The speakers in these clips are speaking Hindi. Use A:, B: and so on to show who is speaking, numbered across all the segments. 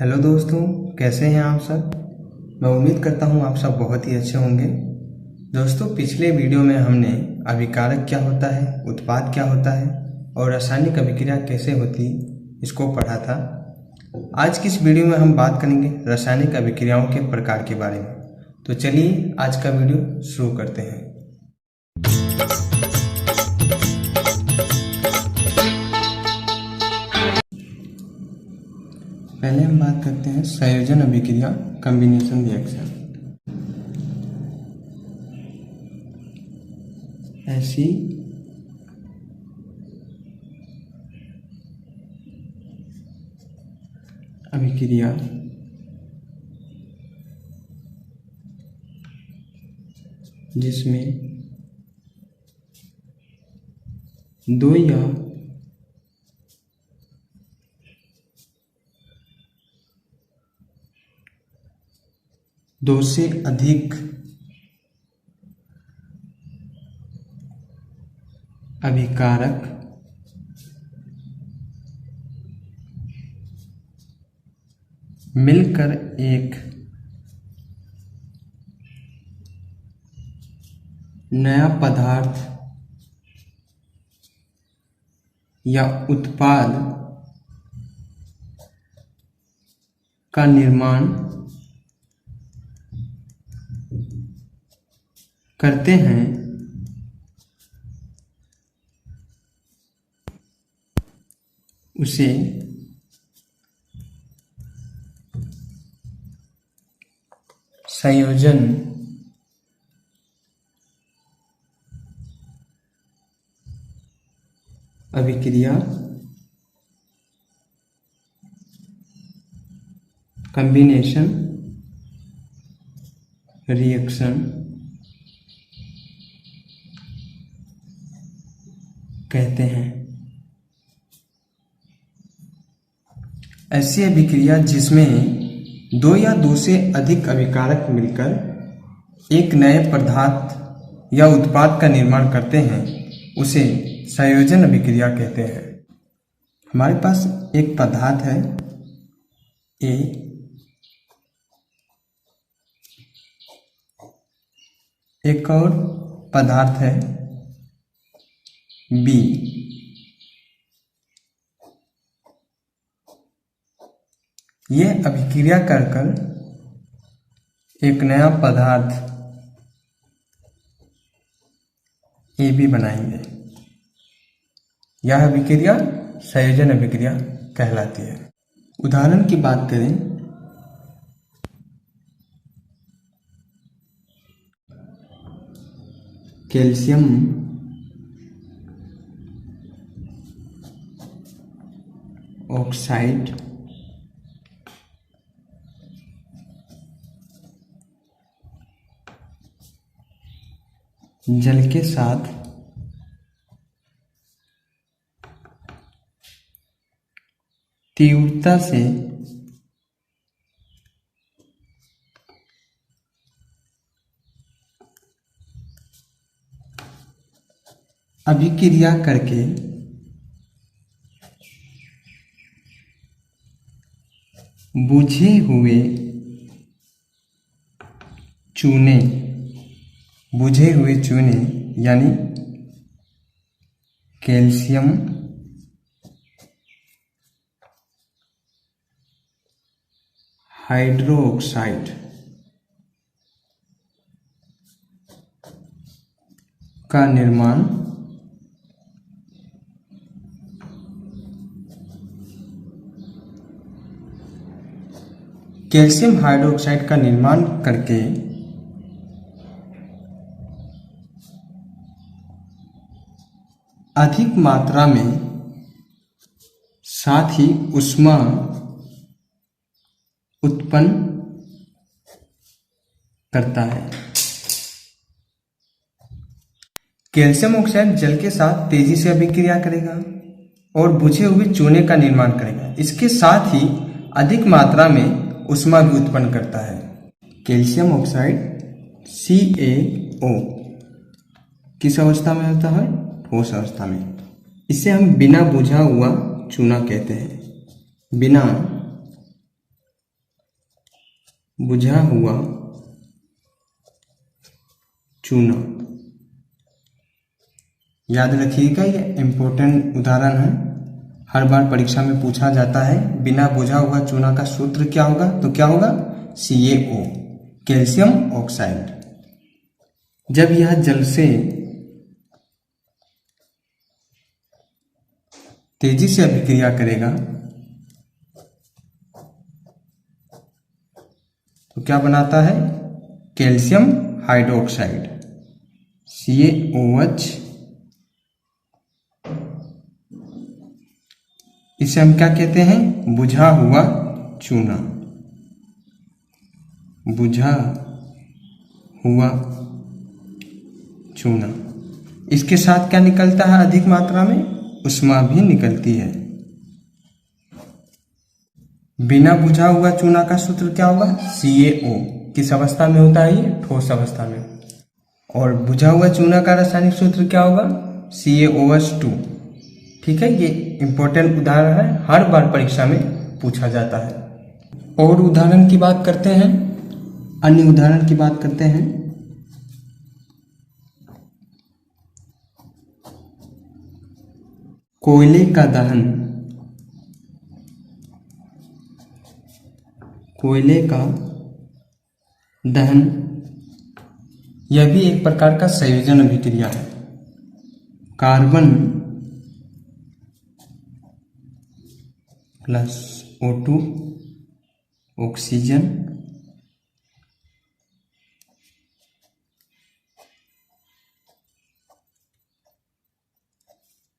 A: हेलो दोस्तों, कैसे हैं आप सब। मैं उम्मीद करता हूं आप सब बहुत ही अच्छे होंगे। दोस्तों, पिछले वीडियो में हमने अभिकारक क्या होता है, उत्पाद क्या होता है और रासायनिक अभिक्रिया कैसे होती इसको पढ़ा था। आज की इस वीडियो में हम बात करेंगे रासायनिक अभिक्रियाओं के प्रकार के बारे में। तो चलिए आज का वीडियो शुरू करते हैं। पहले हम बात करते हैं संयोजन अभिक्रिया, कॉम्बिनेशन रिएक्शन। ऐसी अभिक्रिया जिसमें दो या दो से अधिक अभिकारक मिलकर एक नया पदार्थ या उत्पाद का निर्माण करते हैं, उसे संयोजन अभिक्रिया, कॉम्बिनेशन रिएक्शन कहते हैं। ऐसी अभिक्रिया जिसमें दो या दो से अधिक अभिकारक मिलकर एक नए पदार्थ या उत्पाद का निर्माण करते हैं, उसे संयोजन अभिक्रिया कहते हैं। हमारे पास एक पदार्थ है ए, एक और पदार्थ है बी। ये अभिक्रिया कर एक नया पदार्थ ए बी बनाएंगे। यह अभिक्रिया संयोजन अभिक्रिया कहलाती है। उदाहरण की बात करें, कैल्शियम ऑक्साइड जल के साथ तीव्रता से अभिक्रिया करके बुझे हुए चूने यानी कैल्शियम हाइड्रोक्साइड का निर्माण कैल्शियम हाइड्रोक्साइड का निर्माण करके अधिक मात्रा में साथ ही ऊष्मा उत्पन्न करता है। कैल्शियम ऑक्साइड जल के साथ तेजी से अभिक्रिया करेगा और बुझे हुए चूने का निर्माण करेगा। इसके साथ ही अधिक मात्रा में ऊष्मा भी उत्पन्न करता है। कैल्शियम ऑक्साइड CaO किस अवस्था में होता है? ठोस अवस्था में। इसे हम बिना बुझा हुआ चूना कहते हैं। बिना बुझा हुआ चूना। याद रखिएगा, ये इम्पोर्टेंट उदाहरण है, हर बार परीक्षा में पूछा जाता है। बिना बुझा हुआ चूना का सूत्र क्या होगा? तो क्या होगा? CaO, calcium oxide. जब यह जल से तेजी से अभिक्रिया करेगा तो क्या बनाता है? Calcium hydroxide, CaOH। इसे हम क्या कहते हैं? बुझा हुआ चूना। बुझा हुआ चूना। इसके साथ क्या निकलता है? अधिक मात्रा में उष्मा भी निकलती है। बिना बुझा हुआ चूना का सूत्र क्या होगा? CaO। किस अवस्था में होता है ये? ठोस अवस्था में। और बुझा हुआ चूना का रासायनिक सूत्र क्या होगा? CaOH2। ठीक है, ये इंपॉर्टेंट उदाहरण है, हर बार परीक्षा में पूछा जाता है। और उदाहरण की बात करते हैं, अन्य उदाहरण की बात करते हैं। कोयले का दहन। कोयले का दहन यह भी एक प्रकार का संयोजन अभिक्रिया है। कार्बन प्लस O2 ऑक्सीजन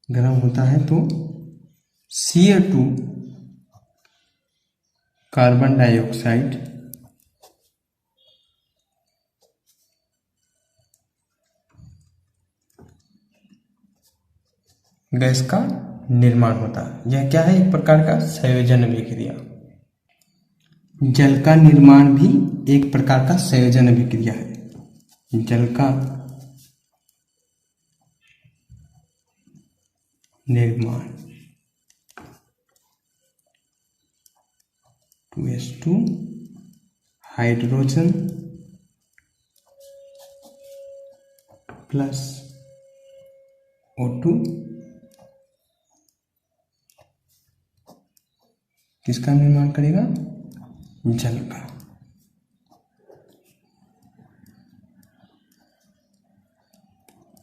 A: गर्म होता है तो Ca2 कार्बन डाइऑक्साइड गैस का निर्माण होता है। यह क्या है? एक प्रकार का संयोजन अभिक्रिया। जल का निर्माण भी एक प्रकार का संयोजन अभिक्रिया है। जल का निर्माण 2s2 हाइड्रोजन प्लस O2 किसका निर्माण करेगा? जल का।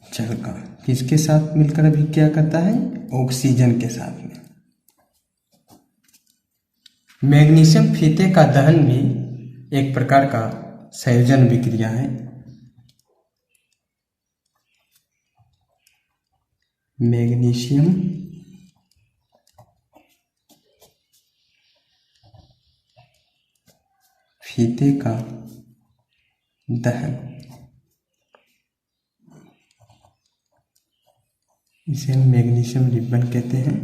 A: जल का किसके साथ मिलकर अभिक्रिया करता है? ऑक्सीजन के साथ में। मैग्नीशियम फीते का दहन भी एक प्रकार का संयोजन अभिक्रिया है। मैग्नीशियम फीते का दहन, इसे हम मैग्नीशियम रिबन कहते हैं।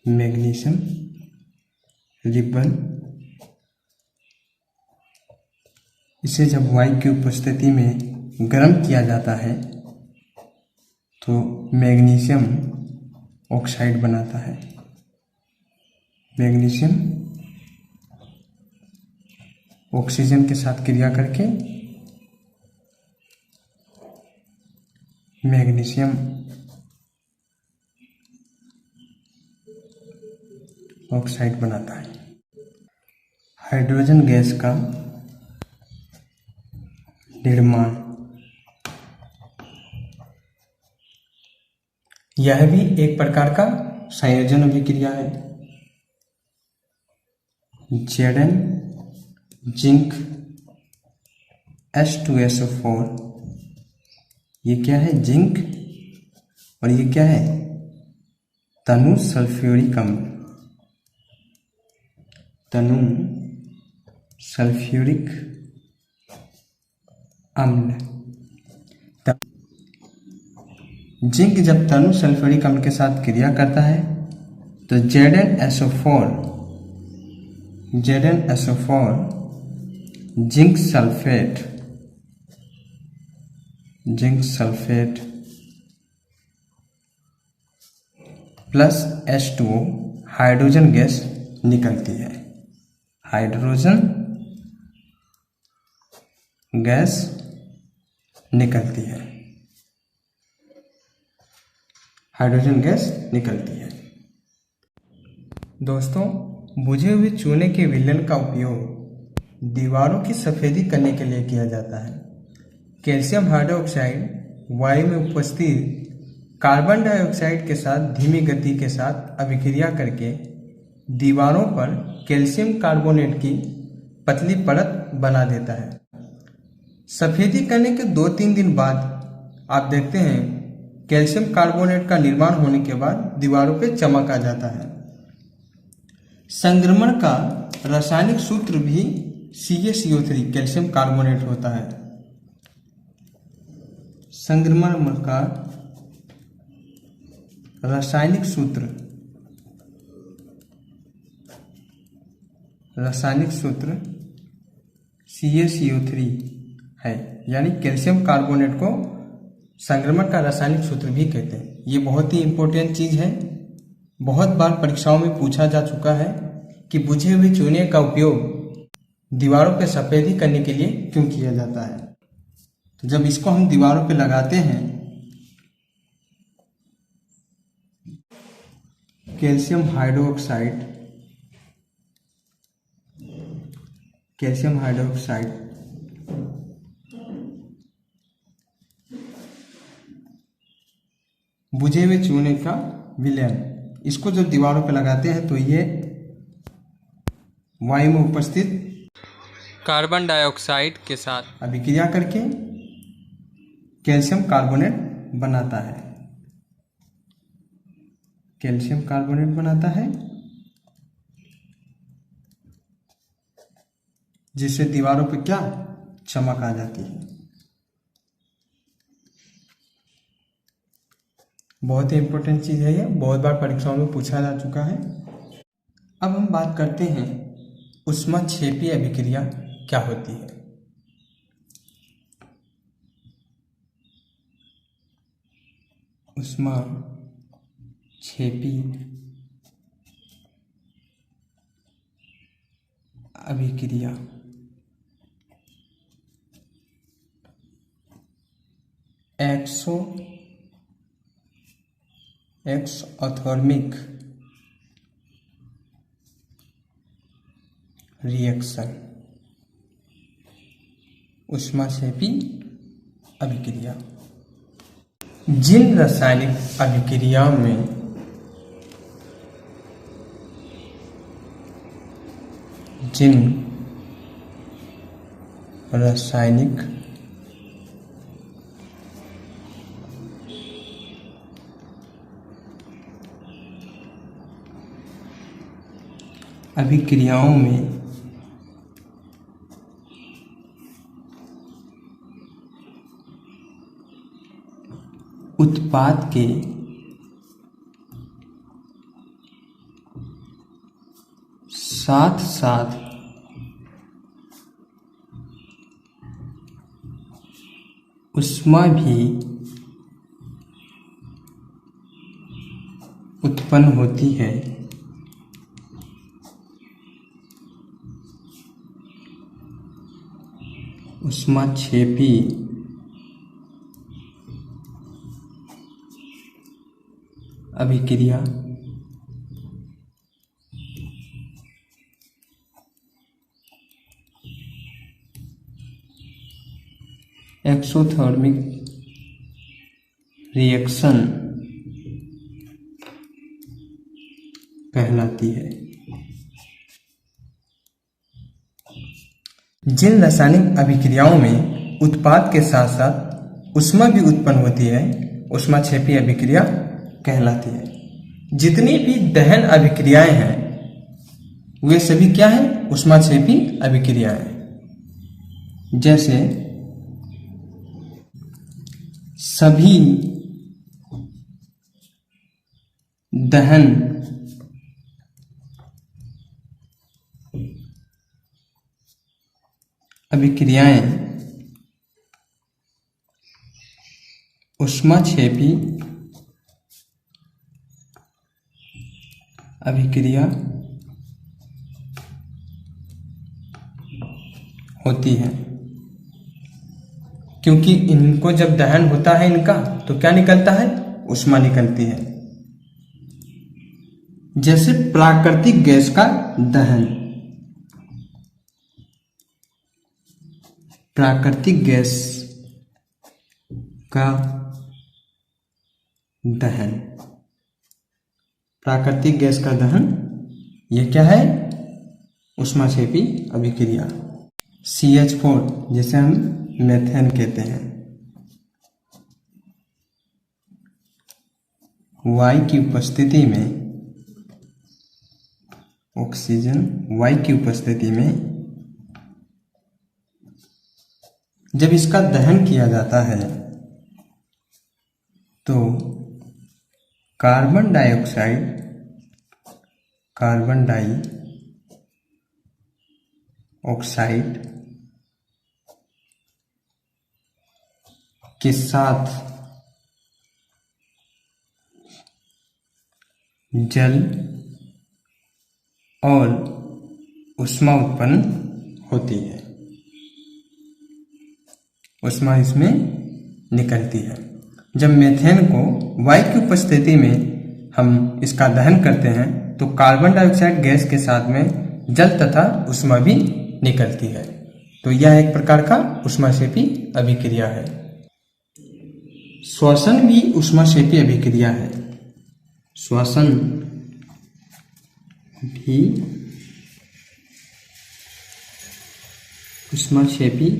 A: मैग्नीशियम रिबन, इसे जब वायु की उपस्थिति में गर्म किया जाता है तो मैग्नीशियम ऑक्साइड बनाता है। मैग्नीशियम ऑक्सीजन के साथ क्रिया करके मैग्नीशियम ऑक्साइड बनाता है। हाइड्रोजन गैस का निर्माण, यह भी एक प्रकार का संयोजन अभिक्रिया है। Zn जिंक H2SO4, ये क्या है? जिंक। और ये क्या है? तनु सल्फ्यूरिक अम्ल। तनु सल्फ्यूरिक अम्ल। जिंक जब तनु सल्फ्यूरिक अम्ल के साथ क्रिया करता है तो ZnSO4 zinc sulphate plus H2O hydrogen gas निकलती है। हाइड्रोजन गैस निकलती है। हाइड्रोजन गैस निकलती है। दोस्तों, बुझे हुए चूने के विलयन का उपयोग दीवारों की सफेदी करने के लिए किया जाता है। कैल्शियम हाइड्रोक्साइड वायु में उपस्थित कार्बन डाइऑक्साइड के साथ धीमी गति के साथ अभिक्रिया करके दीवारों पर कैल्शियम कार्बोनेट की पतली परत बना देता है। सफेदी करने के 2-3 दिन बाद आप देखते हैं कैल्शियम कार्बोनेट का निर्माण होने के बाद दीवारों पे चमक आ जाता है। संक्रमण का रासायनिक सूत्र भी CaCO3 कैल्शियम कार्बोनेट होता है। संक्रमण का रासायनिक सूत्र CaCO3 है, यानी कैल्शियम कार्बोनेट को संक्रमण का रासायनिक सूत्र भी कहते हैं। ये बहुत ही इंपॉर्टेंट चीज है। बहुत बार परीक्षाओं में पूछा जा चुका है कि बुझे हुए चूने का उपयोग दीवारों पर सफेदी करने के लिए क्यों किया जाता है। तो जब इसको हम दीवारों पर लगाते हैं, कैल्शियम हाइड्रोक्साइड बुझे हुए चूने का विलयन, इसको जब दीवारों पर लगाते हैं तो ये वायु में उपस्थित कार्बन डाइऑक्साइड के साथ अभिक्रिया करके कैल्शियम कार्बोनेट बनाता है। कैल्शियम कार्बोनेट बनाता है, जिससे दीवारों पर क्या चमक आ जाती है। बहुत ही इंपॉर्टेंट चीज है ये, बहुत बार परीक्षाओं में पूछा जा चुका है। अब हम बात करते हैं ऊष्माक्षेपी अभिक्रिया क्या होती है। ऊष्माक्षेपी अभिक्रिया एक्सोथर्मिक रिएक्शन, ऊष्माक्षेपी अभिक्रिया। जिन रासायनिक अभिक्रियाओं में उत्पाद के साथ साथ ऊष्मा भी उत्पन्न होती है, ऊष्माक्षेपी अभिक्रिया एक्सोथर्मिक रिएक्शन कहलाती है। जिन रासायनिक अभिक्रियाओं में उत्पाद के साथ साथ ऊष्मा भी उत्पन्न होती है, ऊष्माक्षेपी अभिक्रिया कहलाती है। जितनी भी दहन अभिक्रियाएं हैं वे सभी क्या हैं? ऊष्माक्षेपी अभिक्रियाएं। जैसे सभी दहन अभिक्रियाएं ऊष्माक्षेपी अभिक्रिया होती है, क्योंकि इनको जब दहन होता है इनका तो क्या निकलता है, ऊष्मा निकलती है। जैसे प्राकृतिक गैस का दहन, प्राकृतिक गैस का दहन, प्राकृतिक गैस का दहन, यह क्या है, ऊष्माक्षेपी अभिक्रिया। CH4 जिसे हम मेथेन कहते हैं, वायु की उपस्थिति में, ऑक्सीजन वायु की उपस्थिति में जब इसका दहन किया जाता है तो कार्बन डाइऑक्साइड, कार्बन डाइऑक्साइड के साथ जल और ऊष्मा उत्पन्न होती है, ऊष्मा इसमें निकलती है। जब मीथेन को वायु की उपस्थिति में हम इसका दहन करते हैं तो कार्बन डाइऑक्साइड गैस के साथ में जल तथा ऊष्मा भी निकलती है। तो यह एक प्रकार का ऊष्माक्षेपी अभिक्रिया है। श्वसन भी ऊष्माक्षेपी अभिक्रिया है। श्वसन भी ऊष्माक्षेपी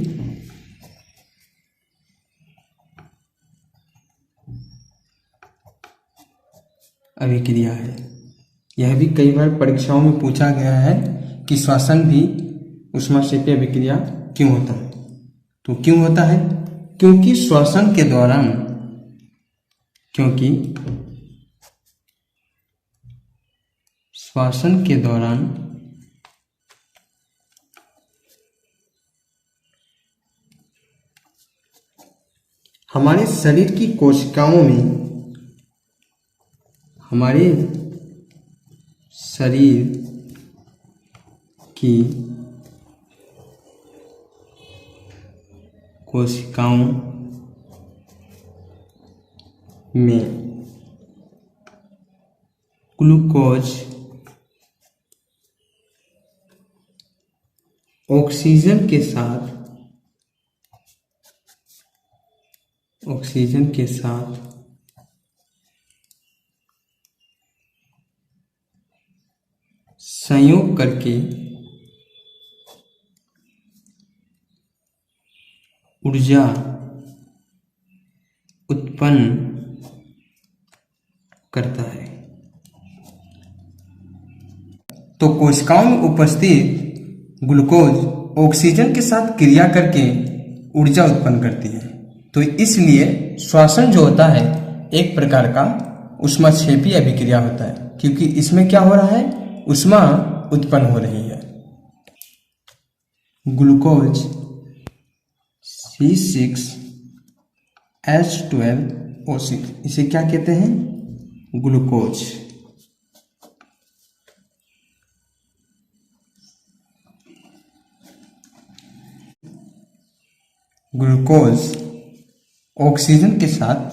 A: अभिक्रिया है। यह भी कई बार परीक्षाओं में पूछा गया है कि श्वसन भी ऊष्माक्षेपी अभिक्रिया क्यों होता है। तो क्यों होता है, क्योंकि श्वसन के दौरान, श्वसन के दौरान हमारे शरीर की कोशिकाओं में, हमारे शरीर की कोशिकाओं में ग्लूकोज ऑक्सीजन के साथ संयोग करके ऊर्जा उत्पन्न करता है। तो कोशिकाओं में उपस्थित ग्लूकोज ऑक्सीजन के साथ क्रिया करके ऊर्जा उत्पन्न करती है। तो इसलिए श्वसन जो होता है एक प्रकार का ऊष्माक्षेपी अभिक्रिया होता है, क्योंकि इसमें क्या हो रहा है, ऊष्मा उत्पन्न हो रही है। ग्लूकोज C6H12O6, इसे क्या कहते हैं, ग्लूकोज। ग्लूकोज ऑक्सीजन के साथ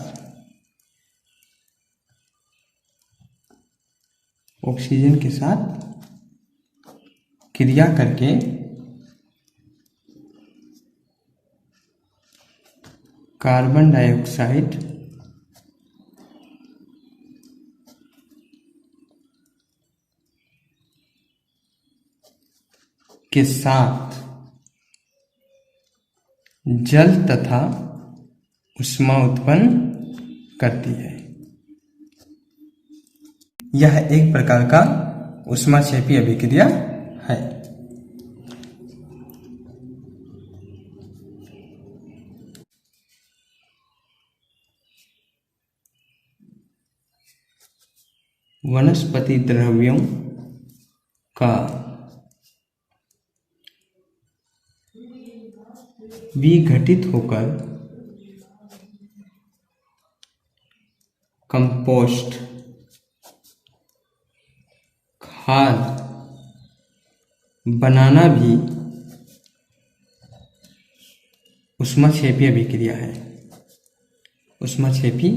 A: क्रिया करके कार्बन डाइऑक्साइड के साथ जल तथा ऊष्मा उत्पन्न करती है। यह एक प्रकार का ऊष्माक्षेपी अभिक्रिया है। वनस्पति द्रव्यों का विघटित होकर कंपोस्ट, खाद बनाना भी ऊष्माक्षेपी अभिक्रिया है। ऊष्माक्षेपी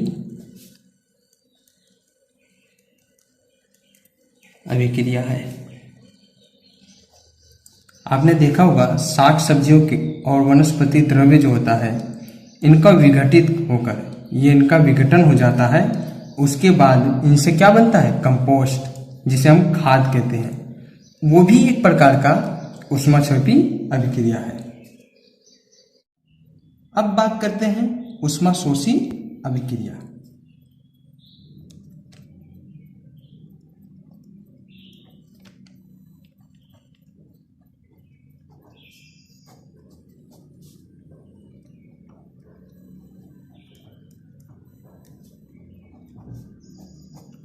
A: अभिक्रिया है। आपने देखा होगा शाक सब्जियों के और वनस्पति द्रव्य जो होता है, इनका विघटित होकर ये इनका विघटन हो जाता है। उसके बाद इनसे क्या बनता है? कंपोस्ट, जिसे हम खाद कहते हैं। वो भी एक प्रकार का ऊष्माक्षेपी अभिक्रिया है। अब बात करते हैं ऊष्माशोषी अभिक्रिया।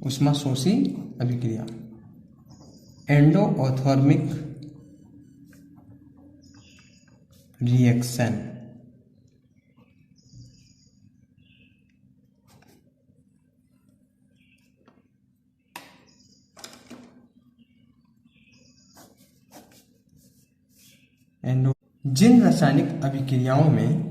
A: ऊष्माशोषी अभिक्रिया एंडोथर्मिक रिएक्शन। जिन रासायनिक अभिक्रियाओं में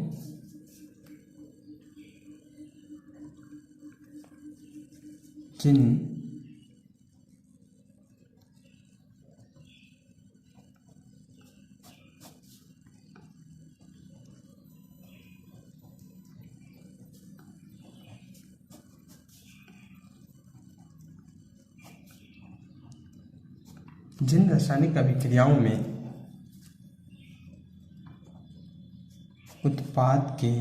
A: जिन रासायनिक अभिक्रियाओं में उत्पाद के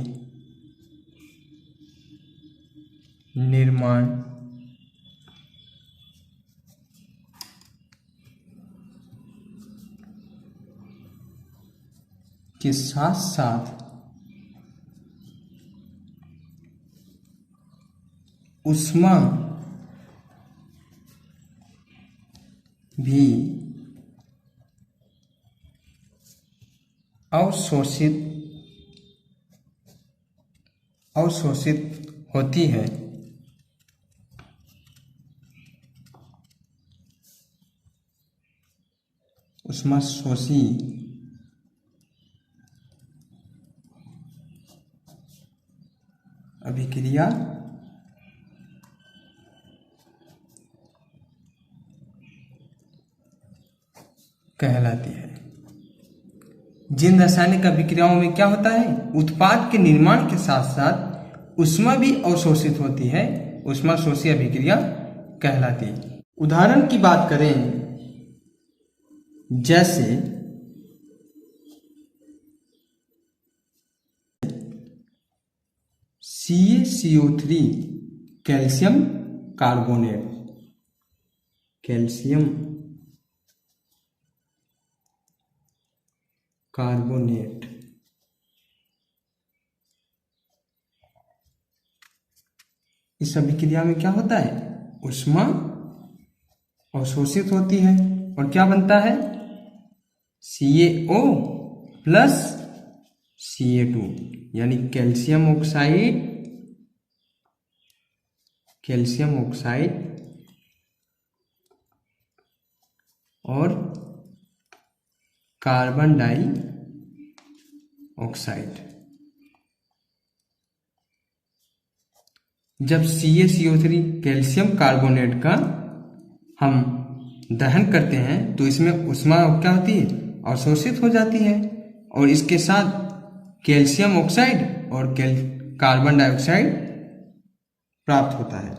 A: निर्माण के साथ साथ ऊष्मा भी अवशोषित होती है। ऊष्माशोषी अभिक्रिया कहलाती है। जिन रासायनिक अभिक्रियाओं में क्या होता है? उत्पाद के निर्माण के साथ साथ ऊष्मा भी अवशोषित होती है, ऊष्माशोषी अभिक्रिया कहलाती है। उदाहरण की बात करें, जैसे CaCO3 calcium carbonate, calcium carbonate इस अभिक्रिया में क्या होता है? ऊष्मा अवशोषित होती है और क्या बनता है? CaO प्लस Ca2 यानी कैल्शियम ऑक्साइड और कार्बन डाई ऑक्साइड। जब CaCO3 कैल्शियम कार्बोनेट का हम दहन करते हैं तो इसमें ऊष्मा क्या होती है? अवशोषित हो जाती है और इसके साथ कैल्शियम ऑक्साइड और कार्बन डाइऑक्साइड प्राप्त होता है।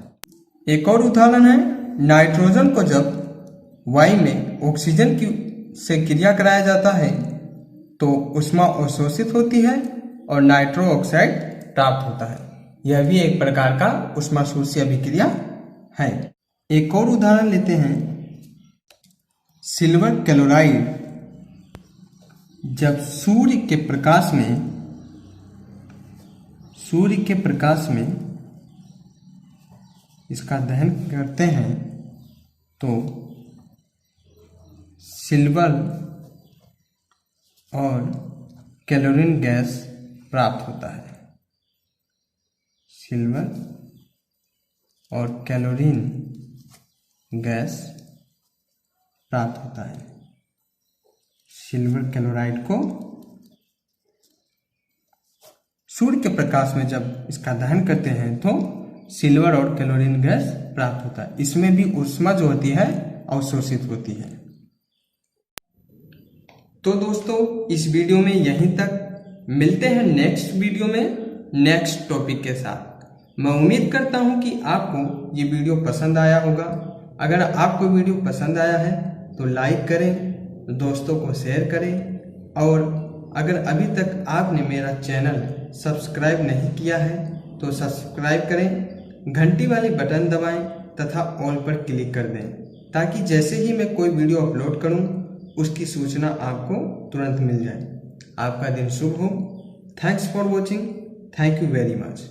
A: एक और उदाहरण है, नाइट्रोजन को जब वायु में ऑक्सीजन से क्रिया कराया जाता है तो ऊष्मा अवशोषित होती है और नाइट्रो ऑक्साइड प्राप्त होता है। यह भी एक प्रकार का ऊष्माशोषी अभिक्रिया है। एक और उदाहरण लेते हैं, सिल्वर क्लोराइड जब सूर्य के प्रकाश में इसका दहन करते हैं तो सिल्वर और क्लोरीन गैस प्राप्त होता है। सिल्वर और क्लोरीन गैस प्राप्त होता है। सिल्वर क्लोराइड को सूर्य के प्रकाश में जब इसका दहन करते हैं तो सिल्वर और क्लोरीन गैस प्राप्त होता है। इसमें भी ऊष्मा जो होती है अवशोषित होती है। तो दोस्तों इस वीडियो में यहीं तक, मिलते हैं नेक्स्ट वीडियो में नेक्स्ट टॉपिक के साथ। मैं उम्मीद करता हूं कि आपको ये वीडियो पसंद आया होगा। अगर आपको वीडियो पसंद आया है तो लाइक करें, दोस्तों को शेयर करें, और अगर अभी तक आपने मेरा चैनल सब्सक्राइब नहीं किया है तो सब्सक्राइब करें, घंटी वाली बटन दबाएं तथा ऑल पर क्लिक कर दें, ताकि जैसे ही मैं कोई वीडियो अपलोड करूं उसकी सूचना आपको तुरंत मिल जाए। आपका दिन शुभ हो। Thanks for watching. Thank you very much.